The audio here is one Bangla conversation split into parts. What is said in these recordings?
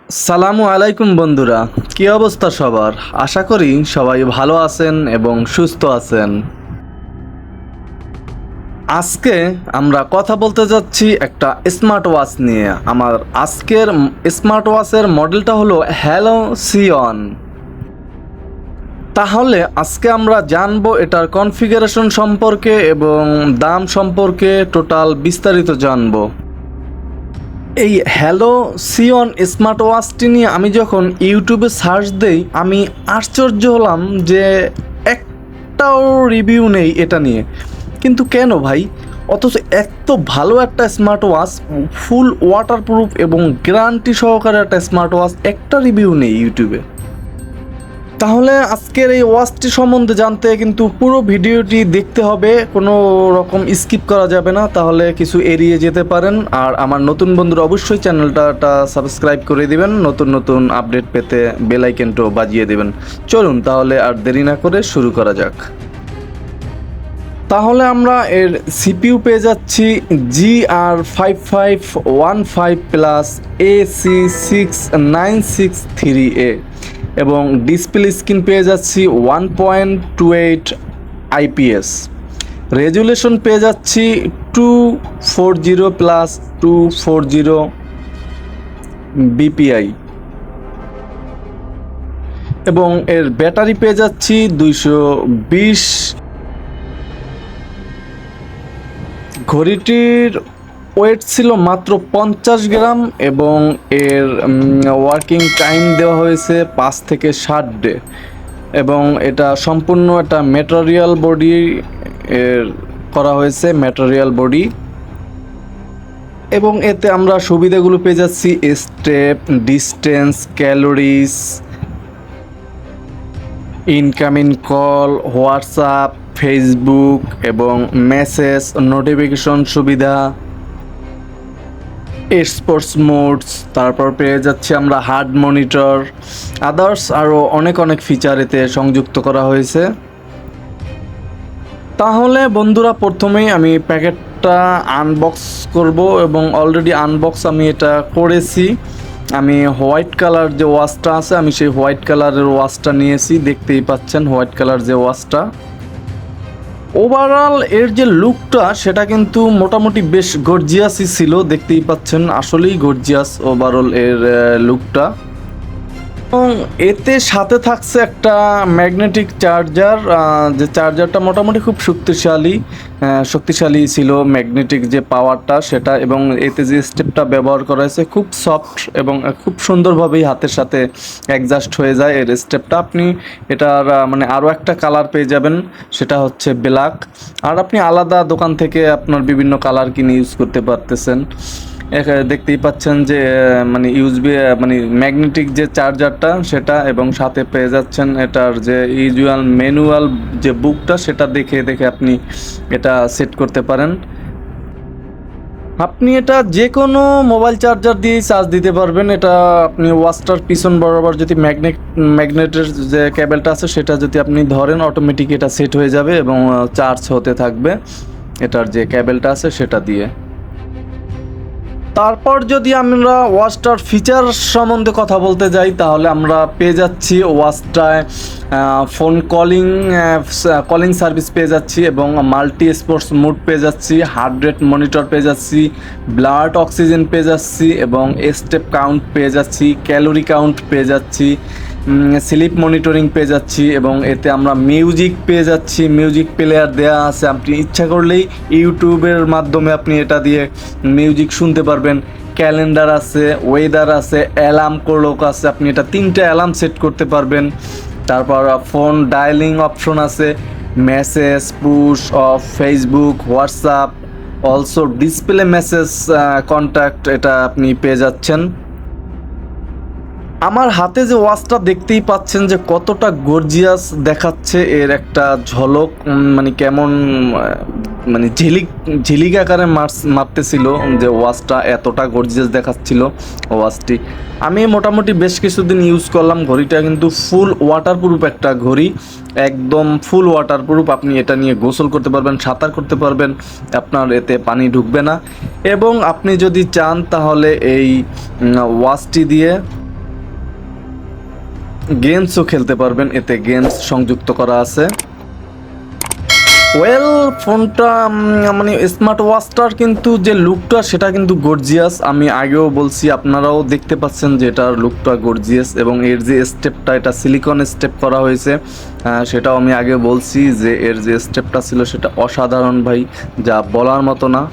সালামু আলাইকুম বন্ধুরা, কি অবস্থা সবার? আশা করি সবাই ভালো আছেন এবং সুস্থ আছেন। আজকে আমরা কথা বলতে যাচ্ছি একটা স্মার্ট ওয়াচ নিয়ে। আমার আজকের স্মার্ট ওয়াচের মডেলটা হলো হ্যালো সিয়ন। তাহলে আজকে আমরা জানবো এটার কনফিগারেশন সম্পর্কে এবং দাম সম্পর্কে টোটাল বিস্তারিত জানবো। এই হ্যালো সিয়ন স্মার্ট ওয়াচটি নিয়ে আমি যখন ইউটিউবে সার্চ দেই আমি আশ্চর্য হলাম যে একটাও রিভিউ নেই এটা নিয়ে। কিন্তু কেন ভাই? অথচ এত ভালো একটা স্মার্ট ওয়াচ, ফুল ওয়াটারপ্রুফ এবং গ্যারান্টি সহকারে একটা স্মার্ট ওয়াচ, একটা রিভিউ নেই ইউটিউবে। তাহলে আজকের এই ওয়াচটি সম্বন্ধে জানতে কিন্তু পুরো ভিডিওটি দেখতে হবে, কোনো রকম স্কিপ করা যাবে না, তাহলে কিছু এড়িয়ে যেতে পারেন। আর আমার নতুন বন্ধুরা অবশ্যই চ্যানেলটা সাবস্ক্রাইব করে দিবেন, নতুন নতুন আপডেট পেতে বেল আইকনটাও বাজিয়ে দেবেন। চলুন তাহলে আর দেরি না করে শুরু করা যাক। তাহলে আমরা এর সিপিইউ পেয়ে যাচ্ছি GR5515+AC6963A এবং ডিসপ্লে স্ক্রিন পেয়ে যাচ্ছি 1.28 IPS। রেজুলেশন পেয়ে যাচ্ছি 240+240 BPI এবং এর ব্যাটারি পেয়ে যাচ্ছি 220। ঘড়িটির ওয়েট ছিল মাত্র 50 গ্রাম এবং এর ওয়ার্কিং টাইম দেওয়া হয়েছে 5 থেকে 60 ডে এবং এটা সম্পূর্ণ একটা ম্যাটেরিয়াল বডি এর করা হয়েছে, ম্যাটেরিয়াল বডি। এবং এতে আমরা সুবিধাগুলো পেয়ে যাচ্ছি step, distance, calories, incoming call, WhatsApp, Facebook এবং মেসেজ নোটিফিকেশন সুবিধা, স্পোর্টস মোডস, তারপর পেয়ে যাচ্ছি আমরা হার্ট মনিটর, আদার্স আরও অনেক অনেক ফিচার এতে সংযুক্ত করা হয়েছে। তাহলে বন্ধুরা প্রথমেই আমি প্যাকেটটা আনবক্স করব এবং অলরেডি আনবক্স আমি এটা করেছি। আমি হোয়াইট কালার যে ওয়াচটা আছে, আমি সেই হোয়াইট কালারের ওয়াচটা নিয়েছি, দেখতেই পাচ্ছেন হোয়াইট কালার যে ওয়াচটা। ওভারঅল এর যে লুকটা সেটা কিন্তু মোটামুটি বেশ গর্জিয়াসই ছিল, দেখতেই পাচ্ছেন আসলেই গর্জিয়াস ওভারঅল এর লুকটা। এবং এতে সাথে থাকছে একটা ম্যাগনেটিক চার্জার, যে চার্জারটা মোটামুটি খুব শক্তিশালী ছিল, ম্যাগনেটিক যে পাওয়ারটা সেটা। এবং এতে যে স্টেপটা ব্যবহার করা হয়েছে খুব সফট এবং খুব সুন্দরভাবেই হাতের সাথে অ্যাডজাস্ট হয়ে যায় এর স্টেপটা। আপনি এটার মানে আরও একটা কালার পেয়ে যাবেন, সেটা হচ্ছে ব্ল্যাক। আর আপনি আলাদা দোকান থেকে আপনার বিভিন্ন কালার কিনে ইউজ করতে পারতেছেন। দেখতেই পাচ্ছেন যে মানে ইউএসবি মানে ম্যাগনেটিক যে চার্জারটা সেটা, এবং সাথে পেয়ে যাচ্ছেন এটার যে ইউজুয়াল ম্যানুয়াল যে বুকটা, সেটা দেখে দেখে আপনি এটা সেট করতে পারেন। আপনি এটা যে কোনো মোবাইল চার্জার দিয়ে চার্জ দিতে পারবেন। এটা আপনি ওয়াচটার পিছন বরাবর যদি ম্যাগনেটের যে কেবলটা আছে সেটা যদি আপনি ধরেন, অটোমেটিক এটা সেট হয়ে যাবে এবং চার্জ হতে থাকবে এটার যে কেবলটা আছে সেটা দিয়ে। তারপর যদি আমরা ওয়াচটার ফিচার সম্বন্ধে কথা বলতে যাই, তাহলে আমরা পেয়ে যাচ্ছি ওয়াচটায় ফোন কলিং সার্ভিস পেয়ে যাচ্ছি এবং মাল্টি স্পোর্টস মোড পেয়ে যাচ্ছি, হার্ট রেট মনিটর পেয়ে যাচ্ছি, ব্লাড অক্সিজেন পেয়ে যাচ্ছি এবং স্টেপ কাউন্ট পেয়ে যাচ্ছি, ক্যালোরি কাউন্ট পেয়ে যাচ্ছি, স্লিপ মনিটরিং পেয়ে যাচ্ছি এবং এতে আমরা মিউজিক পেয়ে যাচ্ছি। মিউজিক প্লেয়ার দেওয়া আছে, আপনি ইচ্ছা করলেই ইউটিউবের মাধ্যমে আপনি এটা দিয়ে মিউজিক শুনতে পারবেন। ক্যালেন্ডার আছে, ওয়েদার আছে, অ্যালার্ম ক্লক আছে, আপনি এটা 3টে অ্যালার্ম সেট করতে পারবেন। তারপর ফোন ডায়ালিং অপশন আছে, message, push of, Facebook, WhatsApp, also display message, contact, এটা আপনি পেয়ে যাচ্ছেন। আমার হাতে যে ওয়াচটা দেখতেই পাচ্ছেন যে কতটা গর্জিয়াস দেখাচ্ছে, এর একটা ঝলক মানে কেমন মানে ঝিলিক আকারে মারতেছিল যে ওয়াচটা, এতটা গর্জিয়াস দেখাচ্ছিল ওয়াচটি। আমি মোটামুটি বেশ কিছুদিন ইউজ করলাম। ঘড়িটা কিন্তু ফুল ওয়াটারপ্রুফ একটা ঘড়ি, একদম ফুল ওয়াটারপ্রুফ। আপনি এটা নিয়ে গোসল করতে পারবেন, সাঁতার করতে পারবেন, আপনার এতে পানি ঢুকবে না। এবং আপনি যদি চান তাহলে এই ওয়াচটি দিয়ে গেমসও খেলতে পারবেন, এতে গেমস সংযুক্ত করা আছে। ওয়েল, ফোনটা মানে স্মার্ট ওয়াচটার কিন্তু যে লুকটা সেটা কিন্তু গর্জিয়াস। আমি আগেও বলছি, আপনারাও দেখতে পাচ্ছেন যে এটার লুকটা গর্জিয়াস, এবং এর যে স্টেপটা, এটা সিলিকন স্টেপ করা হয়েছে, সেটাও আমি আগে বলছি যে এর যে স্টেপটা ছিল সেটা অসাধারণ ভাই, যা বলার মতো না।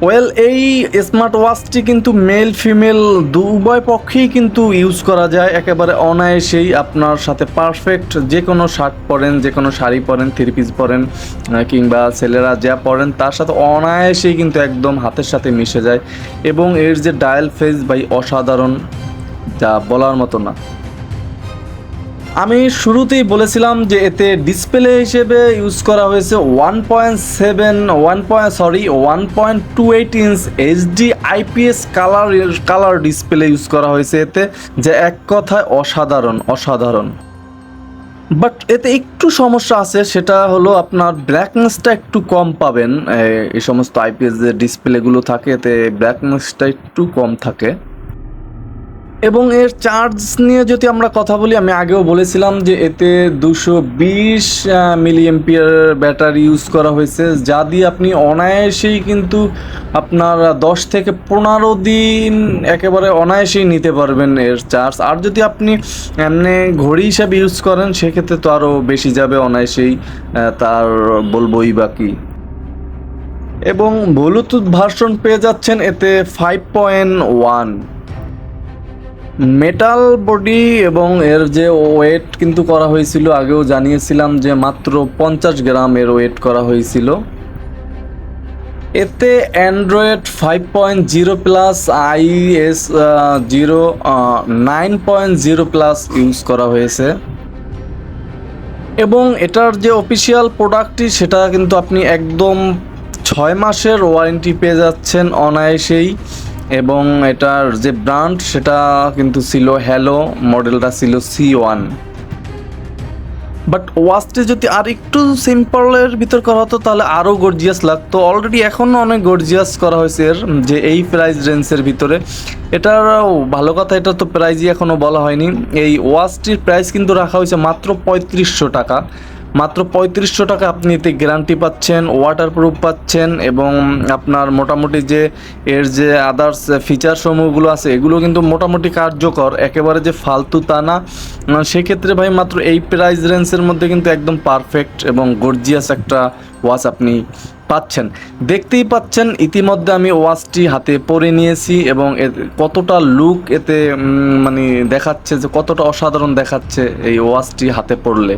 ওয়েল, এই স্মার্ট ওয়াচটি কিন্তু মেল ফিমেল উভয় পক্ষেই কিন্তু ইউজ করা যায় একেবারে অনায়াসেই। আপনার সাথে পারফেক্ট যে কোনো শার্ট পরেন, যে কোনো শাড়ি পরেন, থ্রি পিস পরেন, কিংবা ছেলেরা যা পরেন তার সাথে অনায়াসেই কিন্তু একদম হাতের সাথে মিশে যায়। এবং এর যে ডায়াল ফেজ ভাই অসাধারণ, যা বলার মতো না। আমি শুরুতেই বলেছিলাম যে এতে ডিসপ্লে হিসেবে ইউজ করা হয়েছে 1.28 inch HD IPS colour display use করা হয়েছে এতে, যে এক কথায় অসাধারণ। বাট এতে একটু সমস্যা আছে, সেটা হলো আপনার ব্রাইটনেসটা একটু কম পাবেন। এই সমস্ত আইপিএস যে ডিসপ্লেগুলো থাকে এতে ব্রাইটনেসটা একটু কম থাকে। এবং এর চার্জ নিয়ে যদি আমরা কথা বলি, আমি আগেও বলেছিলাম যে এতে 220 মিলিঅ্যাম্পিয়ার ব্যাটারি ইউজ করা হয়েছে, যা দিয়ে আপনি অনায়াসেই কিন্তু আপনার 10 থেকে 15 দিন একেবারে অনায়াসেই নিতে পারবেন এর চার্জ। আর যদি আপনি এমনি ঘড়ি হিসাবে ইউজ করেন সেক্ষেত্রে তো আরও বেশি যাবে অনায়াসেই, তার বলবোই বাকি। এবং ব্লুটুথ ভার্সন পেয়ে যাচ্ছেন এতে 5.1 মেটাল বডি, এবং এর যে ওয়েট কিন্তু করা হয়েছিল, আগেও জানিয়েছিলাম যে মাত্র 50 গ্রাম এর ওয়েট করা হয়েছিল। এতে Android 5.0 plus is 9.0 plus use করা হয়েছে। এবং এটার যে অফিসিয়াল প্রোডাক্টটি সেটা কিন্তু আপনি একদম 6 মাসের ওয়ারেন্টি পেয়ে যাচ্ছেন অনায়াসেই। এবং এটার যে ব্র্যান্ড সেটা কিন্তু ছিল হ্যালো, মডেলটা ছিল C1। বাট ওয়াচটি যদি আর একটু সিম্পলের ভিতর করা হতো তাহলে আরও গর্জিয়াস লাগতো। অলরেডি এখনও অনেক গর্জিয়াস করা হয়েছে এর, যে এই প্রাইস রেঞ্জের ভিতরে। এটার ভালো কথা, এটা তো প্রাইজই এখনও বলা হয়নি। এই ওয়াচটির প্রাইস কিন্তু রাখা হয়েছে মাত্র 3500 টাকা। মাত্র 3500 টাকা আপনি এতে গ্যারান্টি পাচ্ছেন, ওয়াটারপ্রুফ পাচ্ছেন, এবং আপনার মোটামুটি যে এর যে আদার্স ফিচার সমূহগুলো আছে এগুলো কিন্তু মোটামুটি কার্যকর, একেবারে যে ফালতু তা না। সেক্ষেত্রে ভাই মাত্র এই প্রাইস রেঞ্জের মধ্যে কিন্তু একদম পারফেক্ট এবং গর্জিয়াস একটা ওয়াচ আপনি পাচ্ছেন। দেখতেই পাচ্ছেন ইতিমধ্যে আমি ওয়াচটি হাতে পরে নিয়েছি, এবং কতটা লুক এতে মানে দেখাচ্ছে, যে কতটা অসাধারণ দেখাচ্ছে এই ওয়াচটি হাতে পড়লে।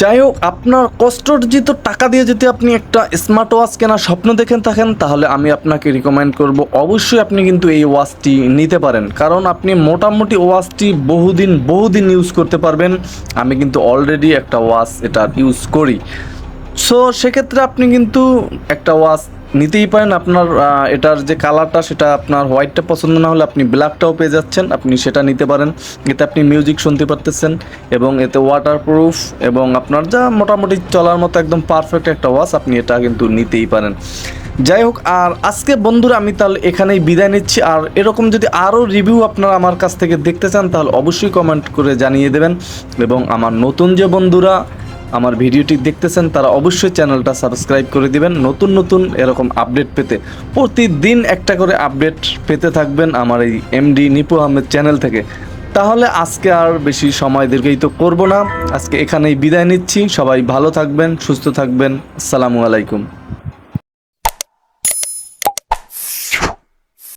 যাই হোক, আপনার কষ্টার্জিত টাকা দিয়ে যদি আপনি একটা স্মার্ট ওয়াচ কেনার স্বপ্ন দেখেন থাকেন, তাহলে আমি আপনাকে রিকমেন্ড করব অবশ্যই আপনি কিন্তু এই ওয়াচটি নিতে পারেন, কারণ আপনি মোটামুটি ওয়াচটি বহুদিন ইউজ করতে পারবেন। আমি কিন্তু অলরেডি একটা ওয়াচ এটা ইউজ করি। সো সেক্ষেত্রে আপনি কিন্তু একটা ওয়াচ নিতেই পারেন। আপনার এটার যে কালারটা সেটা আপনার হোয়াইটটা পছন্দ না হলে আপনি ব্ল্যাকটাও পেয়ে যাচ্ছেন, আপনি সেটা নিতে পারেন। এতে আপনি মিউজিক শুনতে পারতেছেন, এবং এতে ওয়াটারপ্রুফ, এবং আপনার যা মোটামুটি চলার মতো একদম পারফেক্ট একটা ওয়াচ, আপনি এটা কিন্তু নিতেই পারেন। যাই হোক, আর আজকে বন্ধুরা আমি তাহলে এখানেই বিদায় নিচ্ছি। আর এরকম যদি আরও রিভিউ আপনারা আমার কাছ থেকে দেখতে চান তাহলে অবশ্যই কমেন্ট করে জানিয়ে দেবেন। এবং আমার নতুন যে বন্ধুরা আমার ভিডিওটি দেখতেছেন তারা অবশ্যই চ্যানেলটা সাবস্ক্রাইব করে দিবেন, নতুন এরকম আপডেট পেতে। প্রতিদিন একটা করে আপডেট পেতে থাকবেন আমার এই এমডি নিপু আহমেদ চ্যানেল থেকে। তাহলে আজকে আর বেশি সময় দীর্ঘায়িত করব না, আজকে এখানেই বিদায় নিচ্ছি। সবাই ভালো থাকবেন, সুস্থ থাকবেন। আসসালামু আলাইকুম।